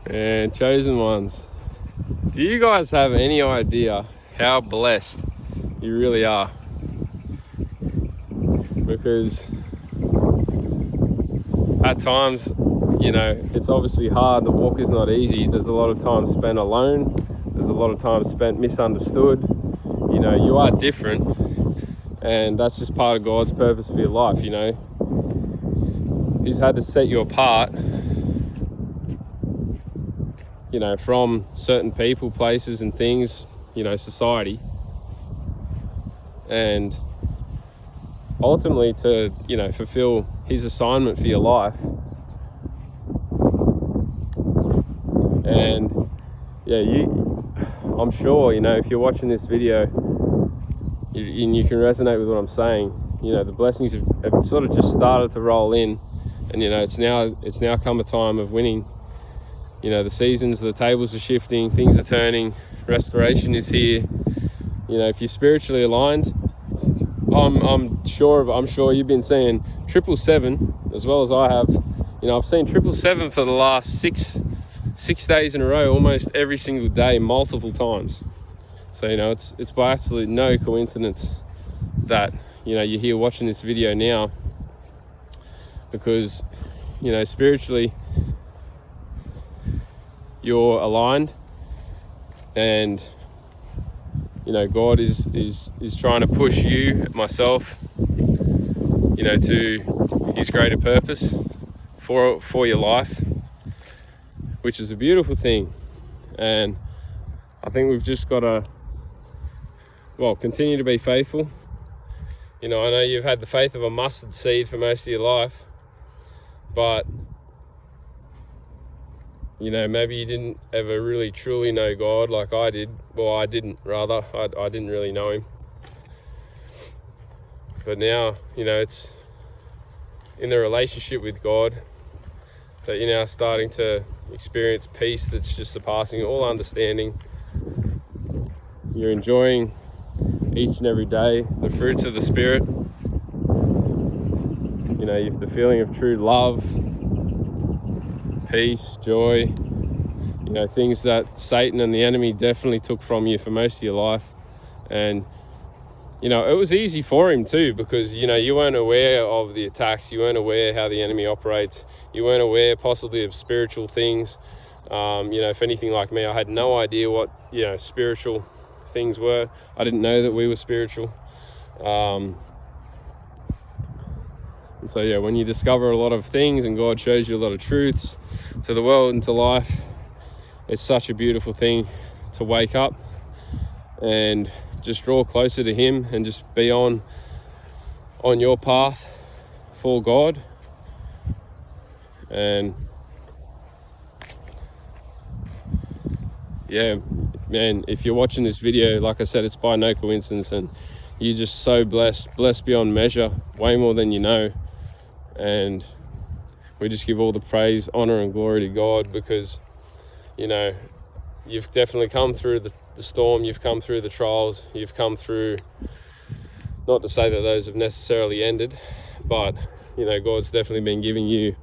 And chosen ones, do you guys have any idea how blessed you really are? Because at times, it's obviously hard. The walk is not easy. There's a lot of time spent alone. There's a lot of time spent misunderstood. You are different, and that's just part of God's purpose for your life. He's had to set you apart, from certain people, places and things, society, and ultimately to, fulfill his assignment for your life. And I'm sure, if you're watching this video, you can resonate with what I'm saying. The blessings have sort of just started to roll in, and it's now come a time of winning. The seasons, the tables are shifting, things are turning, restoration is here. If you're spiritually aligned, I'm sure you've been seeing 777 as well as I have. I've seen 777 for the last six days in a row, almost every single day, multiple times. So it's by absolute no coincidence that you're here watching this video now, because spiritually you're aligned, and God is trying to push you, myself, to his greater purpose for your life, which is a beautiful thing. And I think we've just got to continue to be faithful. I know you've had the faith of a mustard seed for most of your life, but maybe you didn't ever really truly know God like I did. Well, I didn't really know him. But now, it's in the relationship with God that you're now starting to experience peace that's just surpassing all understanding. You're enjoying each and every day the fruits of the Spirit. You've the feeling of true love, peace, joy, things that Satan and the enemy definitely took from you for most of your life. And it was easy for him too, because you weren't aware of the attacks, you weren't aware how the enemy operates, you weren't aware possibly of spiritual things. If anything like me, I had no idea what spiritual things were. I didn't know that we were spiritual. And so when you discover a lot of things and God shows you a lot of truths to the world and to life, it's such a beautiful thing to wake up and just draw closer to him and just be on your path for God. And man, if you're watching this video, like I said, it's by no coincidence, and you're just so blessed beyond measure, way more than you know. And we just give all the praise, honor and glory to God, because you've definitely come through the storm, you've come through the trials, you've come through, not to say that those have necessarily ended, but God's definitely been giving you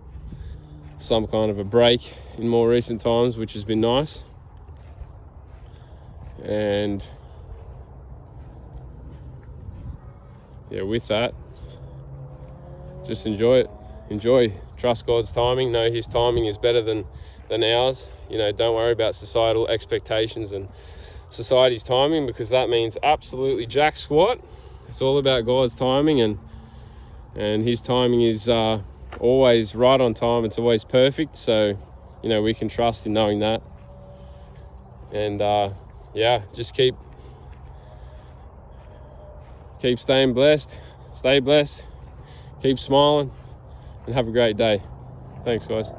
some kind of a break in more recent times, which has been nice. And with that, just enjoy it. Trust God's timing. Know his timing is better than ours. Don't worry about societal expectations and society's timing, because that means absolutely jack squat. It's all about God's timing, and his timing is always right on time. It's always perfect. So we can trust in knowing that. And just keep staying blessed, stay blessed, keep smiling, and have a great day. Thanks, guys.